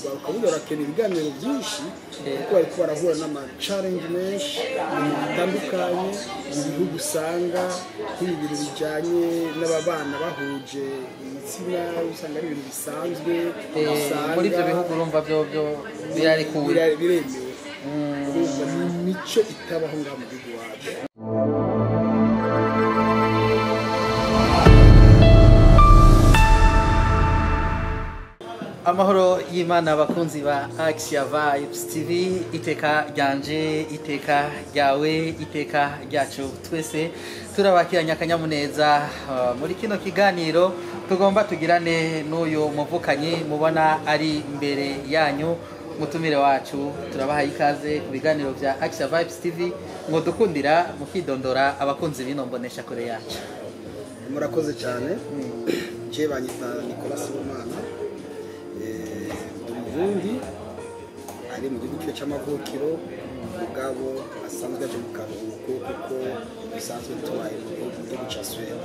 urwaruka burya barakenera ibiganiro byinshi kuko bariko barahura n'ama-challenge menshi ibintu bitandukanye mu bihugu usanga nk'ibintu bijanye n'ababana bahuje ibitsina usanga ari ibintu bisanzwe muri ibyo bihugu urumva byo birarekuwe biremewe urumva ni imico itabaho ngaha mu gihugu wacu. Amahoro y'Imana abakunzi ba Axia Vibes TV, iteka ryanje, iteka ryawe, iteka ryacu twese turabakiranya akanyamuneza muri kino kiganiro tugomba tugirane n'uyu muvukanyi mubona ari imbere yanyu. Mutumire wacu turabahaye ikaze ku biganiro bya Axia Vibes TV, ngo dukundira mukidondora abakunzi bino mbonesha kure yacu. Murakoze cyane. Je banyita Nicolas Romana, Burundi ari mu gihugu cy'amavukiro mugabo asanzwe aje mu karuhuko kuko bisanzwe tubaye mu gihugu cya Sweden.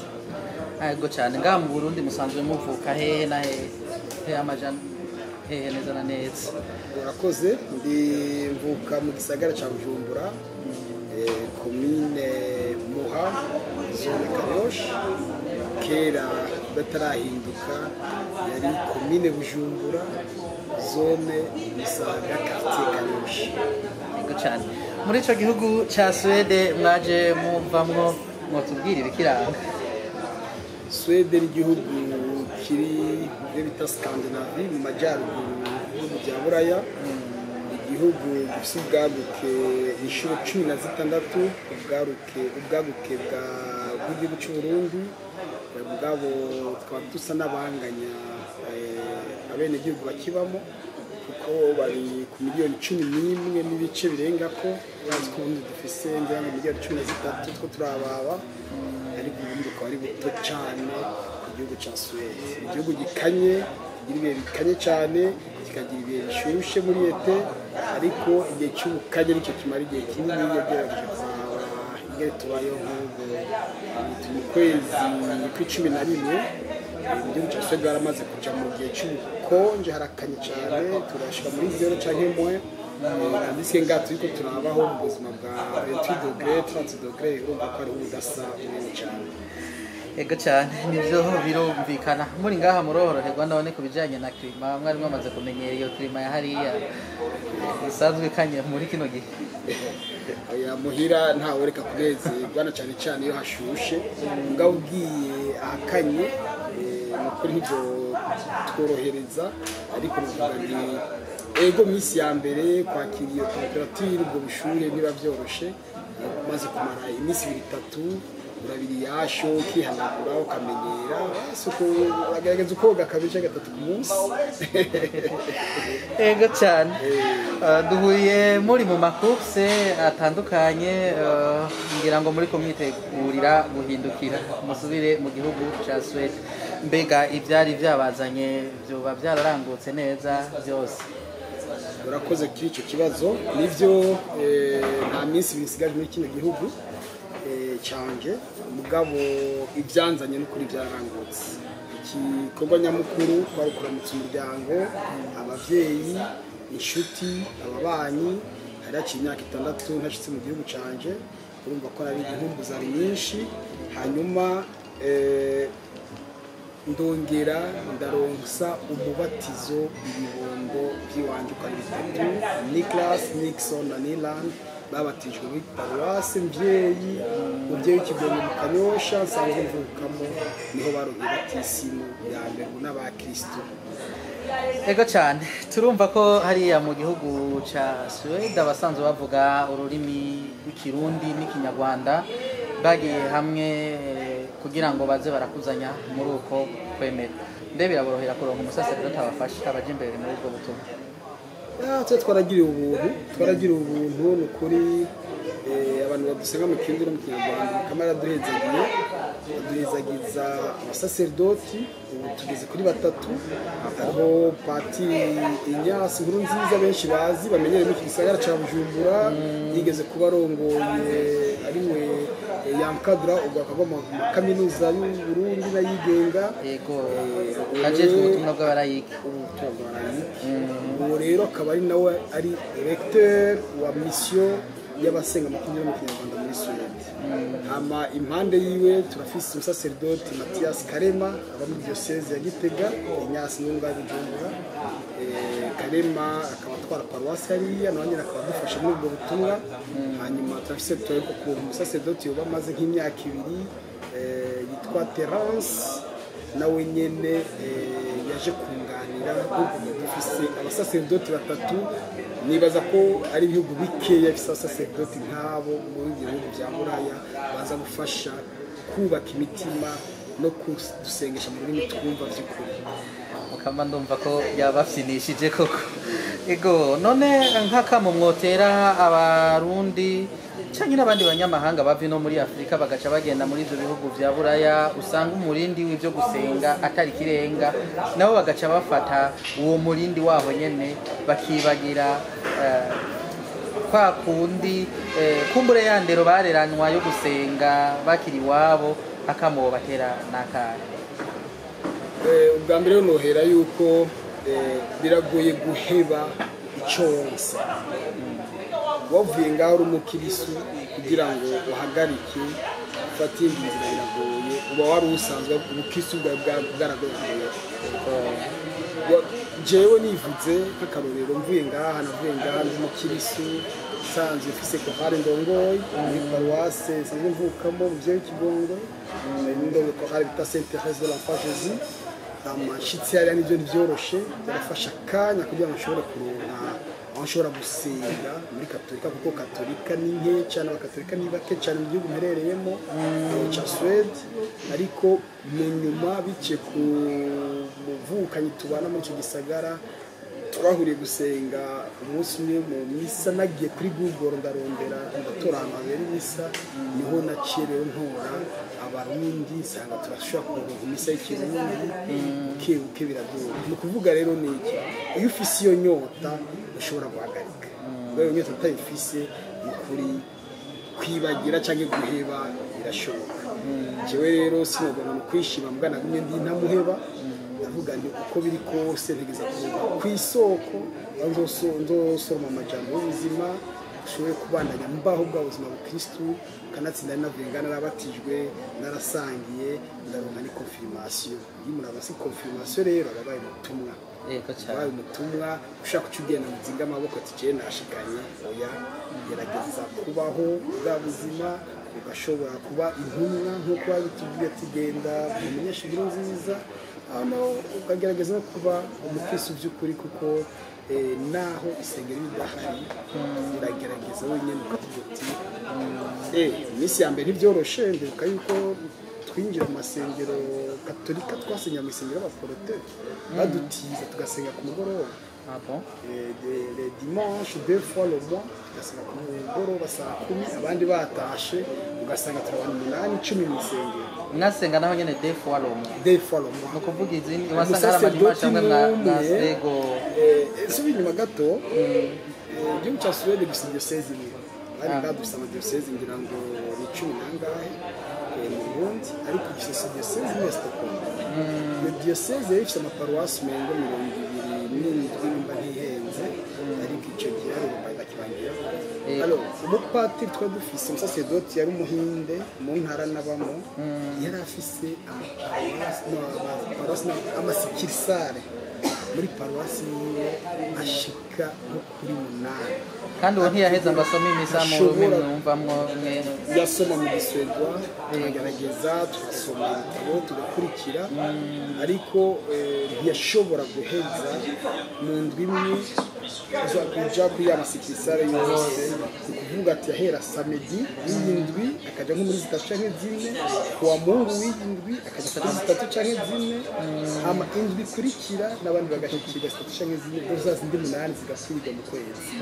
Yego cyane. Ngaha mu Burundi musanzwe muvuka hehe na hehe amajana hehe neza na neza? Murakoze. Ndi mvuka mu gisagara cya Bujumbura, commune Muha, zone Kanyosha. Kera batarahinduka yari commune Bujumbura, zone Musaga, quartier Kanyosha. Yego cyane. Muri ico gihugu ca Sweden mwaje muvamwo, mwotubwira ibikiranga? Sweden igihugu kiri mu bita Scandinavie mu majyaruguru bya Buraya, igihugu gifite ubwaguke inshuro 16 ubwaguke bw'igihugu cy'u Burundi, ubwabo twaba dusa n'abanganya abenegihugu bakibamo kuko bari ku miliyoni 11 n'ibice birenga ko bazi ko ubundi dufise ngira ngo miliyoni 13 two turababa, ariko ubundi ko ari buto cyane ku gihugu cya Sweden. Igihugu gikanye, ibihe bikanye cyane, kikagira ibihe bishushe muri ete, ariko igihe cy'ubukanye nicyo kimara igihe kinini yagerageje kuraba ingene tubayeho nk'ubu mu kwezi kwa 11 mu gihugu cya Sweden baramaze kuja mu gihe cy'ubukonje, harakanye cyane, turashika muri 0 canke moins. Ndetse ngaha turiko turabaho mu buzima bwa 28 degrés 30 degrés, urumva ko ari ubudasa bunini cyane. Yego cyane, nivyo birumvikana. Muri ngaha muroroherwa none ku bijanye na klima, mwari mwamaze kumenyera iyo klima ya hariya isanzwe kanye muri kino gihe? Oya, muhira ntawe reka kunezerwa na cyane cyane iyo hashushe, mugabo ugiye ahakanye nukuri ntibyo tworohereza, ariko nuvuga ni ego misi ya mbere kwakira iyo temperature ubwo bushuhe niba byoroshe, maze kumara imisi 3 urabiri yasho ukihanagura ukamenyera, suko uragerageza ukoga kabije 3 ku munsi. Yego cyane. Duhuye muri mu makurse atandukanye, ngira ngo muri ko mwitegurira guhindukira musubire mu gihugu cya Sweden. Mbega ibyari byabazanye byoba byararangutse neza byose? Urakoze kuri icyo kibazo. Nivyo nta minsi bisigaje muri kino gihugu cyanje, mugabo ibyanzanye n'ukuri byarangutse. Igikorwa nyamukuru kwari kuramutsa umuryango, abavyeyi, inshuti, ababanyi. Haraciye imyaka 6 ntashitse mu gihugu canje, urumva ko ari inkumbuza nyinshi. Hanyuma ndongera ndaronsa umubatizo ibibondo by'iwanje kwa bitatu, Nicholas, Nixon na Niland, babatijwe muri Paruwasi Mvyeyi, muvyeyi w'ikigongo mu Kanyosha nsanzwe mvukamo, niho baronke batisimu ya mbere n'abakristo. Ego cyane. Turumva ko hariya mu gihugu ca Sweden abasanzwe bavuga ururimi rw'ikirundi n'ikinyarwanda bagiye hamwe kugira ngo baze barakuzanya muri uko kwemera. Mbe biraborohera kuronka umusaseredoti abafasha abaje imbere muri ubwo butumwa? Twaragira ubuntu nukuri. Abantu badusenga mu kirundi no mu kinyarwanda kamara duhezagiza abasaserdoti. Ubu tugeze kuri 3, aho Patiri Inyasi Nkuru Nziza benshi bazi bamenyere mu gisagara cya Bujumbura, yigeze kuba arongoye ariwe yankadra ubwo akava mu kaminuza y'u Burundi nayigenga. Yego. Ajejwe ubutumwa bw'abarayiki. Uwo rero akaba ari nawe ari recteur wa mission y'abasenga makumyabiri mu Kinyarwanda muri Suède. Hama impande yiwe turafise umusaseridoti Mathias Karema aba muri diocese ya Gitega Inyasi n'Unga Bujumbura. Karema akaba atwara paruwasi hariya nawe nyine akaba adufasha muri ubwo butumwa. Hanyuma turafise tureko ku umusaseridoti yoba amaze nk'imyaka 2 yitwa Terence nawe nyene yaje kunganira kuko dufise abasaseridoti batatu. Nibaza ko ari ibihugu bikeya bisa abasaseridoti nk'abo muri ibyo bihugu bya Buraya baza gufasha kubaka imitima no kudusengesha mu rurimi twumva by'ukuri. Mukama ndumva ko yabafyinishije koko. Ego none nk'akamo mwotera abarundi cyangwa n'abandi banyamahanga bava no muri Afrika bagaca bagenda muri ibyo bihugu bya Buraya usanga umurindi w'ibyo gusenga atari kirenga nabo bagaca bafata uwo murindi wabo nyene bakibagira kwa kundi kumbure yandero bareranwa yo gusenga bakiri wabo akamo batera nakare. Ubwa mbere nohera yuko biragoye guheba icyo wose wavuye ngaho uri umukirisu kugira ngo uhagarike ufate indi nzira biragoye uba wari usanzwe ubukristu bwaragoye. Jewe nivuze nk'akarorero mvuye ngaha navuye ngaha ndi umukirisu sanzwe mfise kohare ndongoye muri paruwase sanzwe mvukamo mu byo Kigongo ndongoye kohare bita Sainte Thérèse de l'Enfant Jésus. Amashitsi yari n'ibyo byoroshe byarafasha kanya kugira ngo nshobore kuronka aho nshobora gusenga muri Katolika kuko Katolika ni nke cyane abakatolika ni bake cyane mu gihugu mperereyemo cya Suède. Ariko mu nyuma biciye ku muvukanyi tubana muri icyo gisagara twahuriye gusenga umunsi umwe mu misa nagiye kuri Google ndarondera ndatora ahantu habera imisa niho nacirewe ntora abarundi nsanga turashobora kuronka imisa y'ikirundi uke biragoye. Ni ukuvuga rero ni iki iyo ufise iyo nyota ushobora guhagarika iyo nyota utayifise ni kuri kwibagira cyangwa guheba birashoboka. Jewe rero sinogana mu kwishima mbwa nagumye ndi ntamuheba ndavuga ndi uko biri kose ntegeza kuva ku isoko nzosoroma amajambo y'ubuzima ushoboye kubandanya mbaho bwa buzima bukristu kanatsinda navuga narabatijwe narasangiye ndaronka ni confirmation iyo murabasi confirmation rero ababaye mutumwa ababaye mutumwa ushaka kucugenda muzinga amaboko ati je nashikanye oya gerageza kubaho bwa buzima ugashobora kuba intumwa nk'uko babitubwiye ati genda mumenyesha inkuru nziza hano ukagerageza no kuba umukristo by'ukuri kuko naho isengero bidahari iragerageza wenyine ukavuga uti iminsi ya mbere ntibyoroshe ndibuka yuko twinjira mu masengero Katolika twasengera mu isengero y'abaporote badutiza tugasenga ku mugoroba les dimanches 2 fois le mois tugasenga ku mugoroba saa 10 abandi batashe ugasanga turabana 8-10 mu isengero mwasenga naho nyene 2 fois le mois no kuvuga izindi wasanga hari amadimasha amwe mwasego subi nyuma gato igihugu cya Suède gifite diocese imwe ari dufite amadiocese ngira ngo ni 10 nangahe mu Burundi ariko gifite diocese imwe Stockholm. Iyo diocese ifite amaparuwasi mengo 27 nimba ntihenze ariko icyo gihe ari bakibangira. Alors umupatiri twa dufise umusaseridoti yari umuhinde mu ntara nabamo yari afise amaparuwasi amasikirisare muri paruwasi yiwe ashika nko kuri 8 kandi uwo ntiyaheza ngo asome imisa mu rurimi mwumvamwo mwene yasoma mu giswedwa tugerageza tugasoma ibitabo tugakurikira ariko ntiyashobora guheza mu ndwi imwe uza kuja kuri amasikirisare yose kuvuga ati yahera samedi y'indwi akaja nko muri 3 canke 4 kuwa Mungu w'indwi akaja kuri 3 canke 4 ama indwi kurikira n'abandi bagashikira 3 canke 4 doza zindi 8 zigasubirwa mu kwezi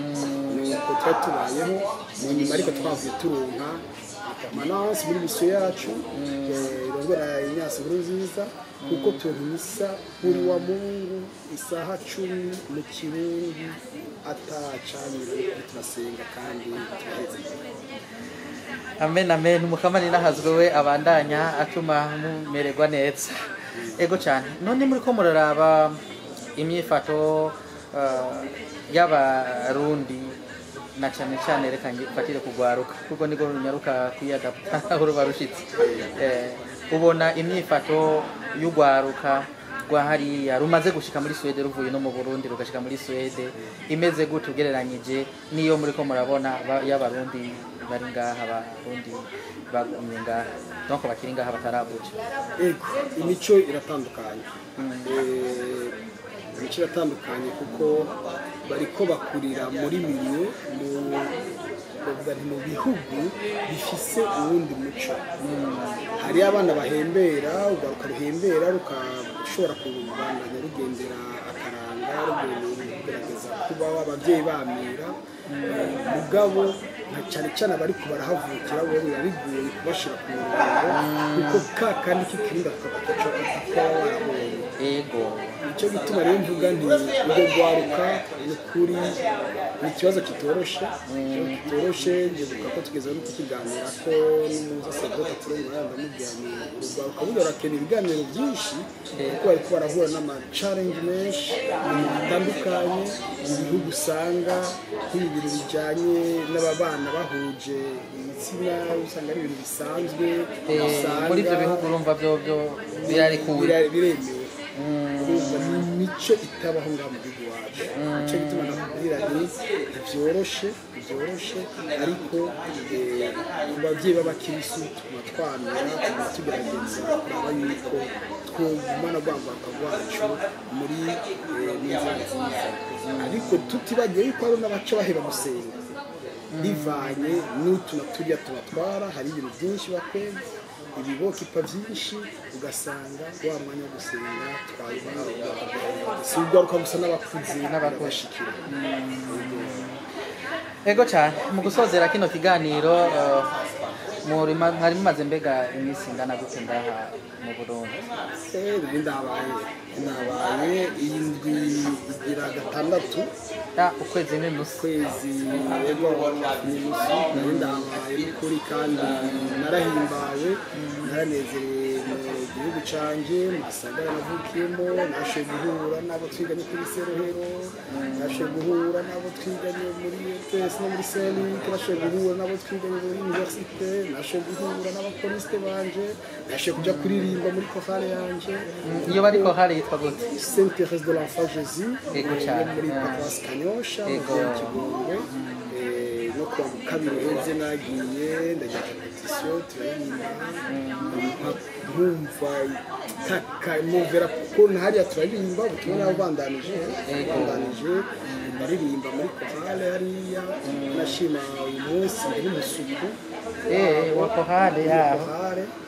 nuko twatubayeho mu nyuma ariko twavuye turonka permanence muri mission yacu irongera Inyasi nkuru nziza kuko turimisa kuri wa Mungu isaha 10 mu Kirundi atacanye turasenga kandi tuheze. Amen amen. Umukamani nahazwe we abandanya atuma mumererwa neza. Ego cyane none muri ko muraraba imyifato y'abarundi na cyane cyane reka ngifatire kugwaruka kuko niko runyaruka kwiyadapta aho rubarushitse ubona imyifato y'ugwaruka rwa hariya rumaze gushika muri Swede ruvuye no mu Burundi rugashika muri Swede imeze gute ugereranyije niyo muri ko murabona y'abarundi bari ngaha abarundi bagumye ngaha donc bakiri ngaha batarabuca imico iratandukanye imico iratandukanye kuko bariko bakurira muri milieu mu bihugu bifise uwundi muco hari abana bahembera ugaruka ruhembera rukashobora kubandanya rugendera akaranga rugerageza kuba abavyeyi bamira mugabo cyane cyane abariko barahavukira bo bigoye kubashira ku murongo kuko kandi k'ikirinda kakaco warabonye ego icyo gituma rero mvuga nti ubwo gwaruka n'ukuri ni ikibazo kitoroshe ngibuka ko tugeze no kukiganira ko n'umuza sabota turimo ndamubwiranye urugwaruka buryo rakenera ibiganiro byinshi kuko bariko barahura n'ama-challenge menshi bitandukanye ibihugu usanga nk'ibintu bijanye n'ababana bahuje ibitsina usanga ari ibintu bisanzwe muri ibyo bihugu urumva byo biremewe imico itabaho ngaho mu gihugu wacu icyo gituma nakubwira nti ntibyoroshe ariko ababyeyi b'abakirisi tuba twamira tuba tugerageza kuraba yuko twogumana rwambarwa rwacu muri neza nziza ariko tutibagiye yuko hari n'abaca baheba gusenga bivanye n'utu na turiya tubatwara hari ibintu byinshi bakwega ibibokipa byinshi ugasanga wa mwanya wo gusenga si ugaruka gusa n'abakuzi n'abashikira ego cyane mu gusozera kino kiganiro mwari mumaze mbega iminsi ingana gute ngaha mu Burundi nabaye indwi igira gatandatu ukwezi n'inusu yego n'inusu nari ndabaye n'ukuri kandi narahimbawe naranezerewe mu gihugu canje mu gisagara navukiyemo nashoboye guhura n'abo twiganye kuri Serohero nashoboye guhura n'abo twiganye muri ETS no muri CNUK nashoboye guhura n'abo twiganye muri universite nashoboye guhura n'abapoliste banje nashoboye kuja kuririmba muri chorale yanje iyo bari chorale yitwa gute Saint Thérèse de l'Enfant Jésus muri Paroisse Kanyosha mu Kigongwe no kuwa kabiri heze nagiye ndagira competition turayimba nkumva takamuvera kuko hariya turaririmba ubutumwa nabandanije ndaririmba muri chorale hariya nashima uyu munsi ndi musuku wa chorale yaho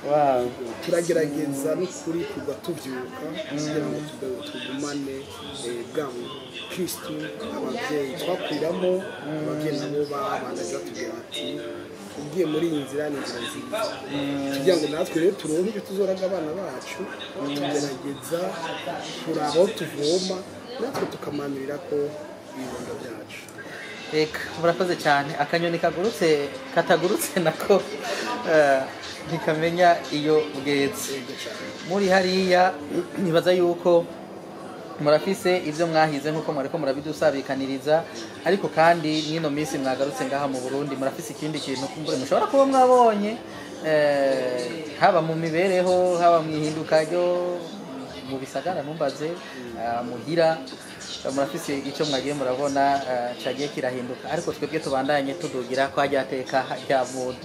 wow turagerageza n'ukuri kuva tuvyuka kugira ngo tugumane bwa Kristo abavyeyi twakwiramo abavyeyi nabo babandanya batubwira ati ugiye muri iyi nzira ni inzira nziza kugira ngo natwe rero turonke ibyo tuzoraga abana bacu tugerageza kuraba aho tuvoma natwe tukamanurira ko ibibondo byacu eka murakoze cyane akanyoni katagurutse nako ntikamenya iyo bweze muri hariya nibaza yuko murafise ibyo mwahize nkuko mwariko murabidusabikaniriza ariko kandi n'ino minsi mwagarutse ngaha mu Burundi murafise ikindi kintu kumbure mushobora kuba mwabonye haba mu mibereho haba mu ihinduka ryo mu bisagara numbaze muhira murafise icyo mwagiye murabona cagiye kirahinduka ariko twebwe tubandanye tudugira ko hajyateka rya muntu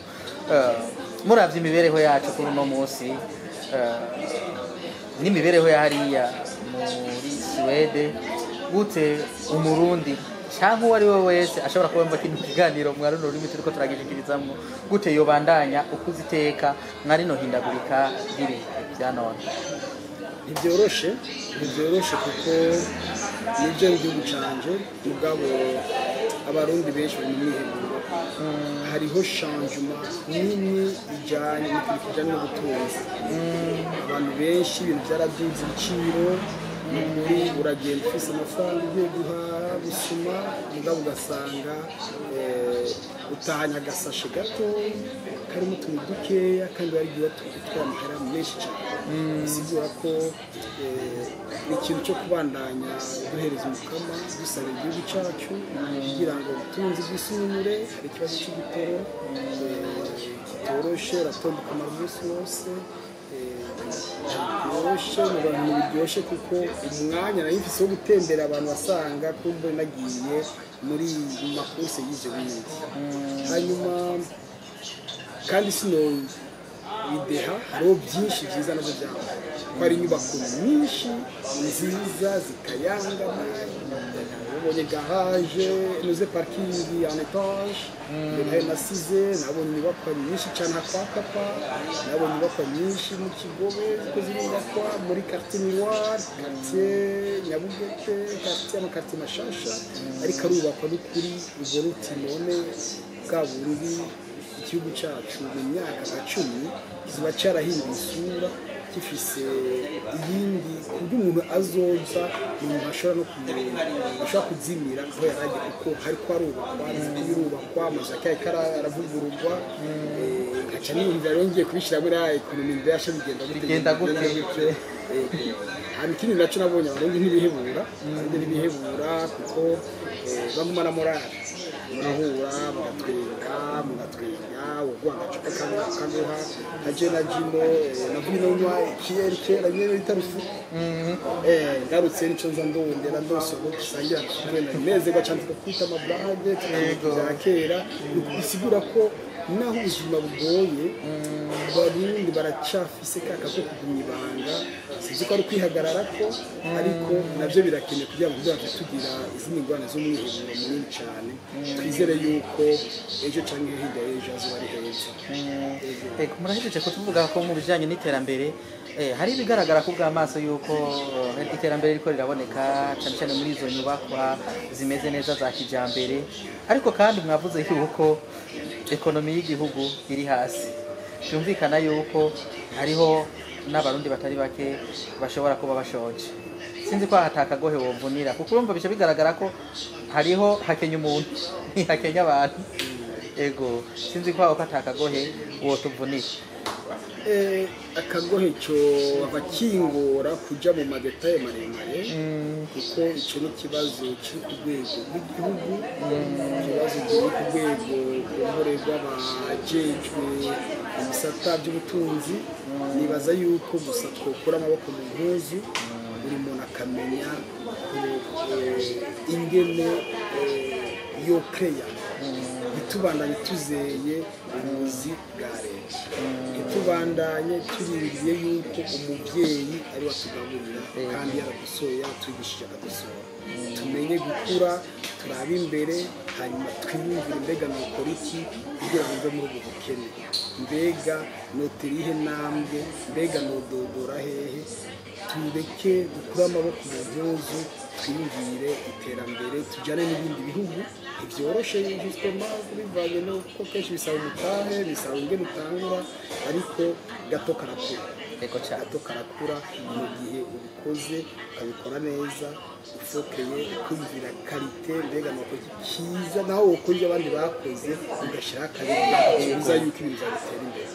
muravye imibereho yacu kuri uno munsi n'imibereho ya hariya muri Swede gute umurundi cyangwa uwo ari we wese ashobora kubamba kino kiganiro mwari no rurimi turiko turagishikirizamwo gute yobandanya ukuziteka mwari no hindagurika biri byanone ntibyoroshe kuko nibyo igihugu canje mugabo abarundi benshi bari mu miheburo hariho changement nini ijanye n'ubutunzi abantu benshi ibintu byaraduze ibiciro muri uragenda ufise amafaranga ugiye guhaha gusuma mugabo ugasanga utahanya agasashe gato karimo utuntu dukeya kandi warigiye utwara amahera menshi cyane bisigura ko ni ikintu cyo kubandanya duhereza umukama dusaba igihugu cyacu kugira ngo ubutunzi bwisubire. Hari ikibazo cy'igitoro kitoroshe uratonda akamaro umunsi wose biryoshye mu bantu biryoshye kuko umwanya nari mfise wo gutembera abantu basanga kumbe nagiye muri makurse y'ivyo bintu hanyuma kandi sino bideha hariho byinshi byiza nabyo byaho hari inyubako nyinshi nziza zikayangana ubonye garage nuze parking en étage nayo nasize nabonye inyubako nyinshi cyane kwa Kapa nabonye inyubako nyinshi mu Kigobe ziko zirindakwa muri quartier Miroir quartier Nyabugete quartier Mashasha ariko arubakwa n'ukuri ubwo ruti none bwabururi igihugu cyacu mu myaka 10 kiba cyarahinduye isura gifise iyindi kuburyo umuntu azoza umuntu ashobora no kumenya ashobora kuzimira aho yaraje kuko hari ko arubakwa amazu aravugururwa gaca n'ibintu yarongeye kubishyira muri ekonomi ndasha bigenda gute hari ikindi nacyo nabonye abarundi ntibihebura kuko baguma na morale murahura mugatwenga wogwanga chupa kaguha aje na jimo na vino nywa kera nyene itarufu ngarutse nico nza ndondera ndose ko kisangira kubena neze gacandika kwita amablage ya kera bisigura ko naho ubuzima bugoye barundi baracafise kaka ko kugumya ibanga sizi ko ari kwihagarara ko ariko navyo birakeneye kugira ngo tugira izindi ngwana z'umwiheburo munini cyane twizere yuko ejo canke hirya y'ejo azobari heza. Murahejeje kutuvuga ko mu bijanye n'iterambere hari bigaragara ko bw'amaso yuko iterambere riko riraboneka cyane cyane muri izo nyubakwa zimeze neza za kijambere ariko kandi mwavuze yuko ekonomi y'igihugu iri hasi byumvikana yuko hariho n'abarundi batari bake bashobora kuba bashonje sinzi ko hatakagohe womvunira kuko urumva bice bigaragara ko hariho hakenya umuntu hakenya abantu ego sinzi ko aho katakagohe wotuvunira akagohe cyo abakingora kuja mu madetaye maremare kuko ico ni kibazo kiri ku rwego rw'igihugu kibazo kiri ku rwego rw'abajejwe ibisata by'ubutunzi nibaza yuko gusa twokora amaboko mu mpuzu buri muntu akamenya ingene yo kreya bitubandanye tuzeye ubuzi bwa leta bitubandanye turindiriye yuko umuvyeyi ari watugaburira kandi yaradusoye yatwigishije akadusora tumenye gukura turabe imbere hanyuma twiyumvire mbega nokora iki kugira ngo muri ubu bukene mbega notirihe ntambwe mbega nododora hehe tureke dukura amaboko mu mpuzu twiyumvire iterambere tujyane n'ibindi bihugu ivyoroshe justement bivanye nuko kenshi bisaba umutahe bisaba ingene utangura ariko gato karakura gato karakura mu gihe ubikoze ukabikora neza ufokeye kumvira karite mbega nuko kiza naho ukunje abandi bakoze ugashyira akarere biza yuko ibintu bizatera imbere.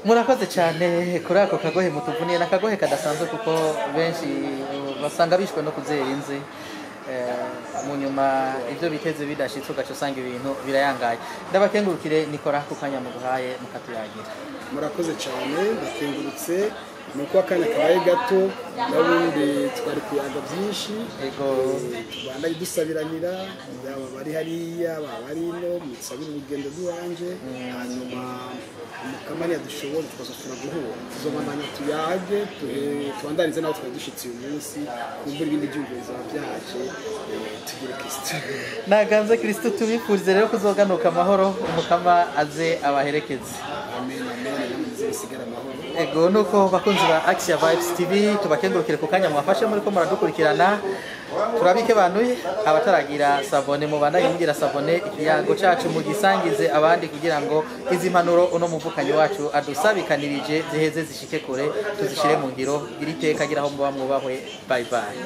Murakoze cyane kuri ako kagohe mutuvuniye nakagohe kadasanzwe kuko benshi basanga bishwe no kuzera inze mu nyuma ibyo biteze bidashitse ugaca usanga ibintu birayangaye ndabakengurukire nikora ku kanya muduhaye mukatuyagira. Murakoze cyane ndakengurutse nuko akanya kabaye gato nabundi twari kuyaga byinshi tubandanye dusabiranira yaba bari hariya bari no musabira urugendo rwanje hanyuma umukamani yadushobora tukazashobora guhura tuzomandanya tuyage tubandanize naho twari dushitse uyu munsi kumbura ibindi byumvirizo byaje tugire Kristo naganze Kristo tubifurize rero kuzoganuka amahoro umukama aze abaherekeze. Amen sigara amahoro. Ego nuko bakunzi ba Axia Vibes TV tubakengurukire ku kanya mwafashe muri ko muradukurikirana turabike banuye abataragira sabone mu bana yingira sabone ikiyago cacu mu gisangize abandi kugira ngo izi mpanuro uno muvukanyi wacu adusabikanirije ziheze zishike kure tuzishire mu ngiro iri teka gira aho muba mwubahwe. Bye bye.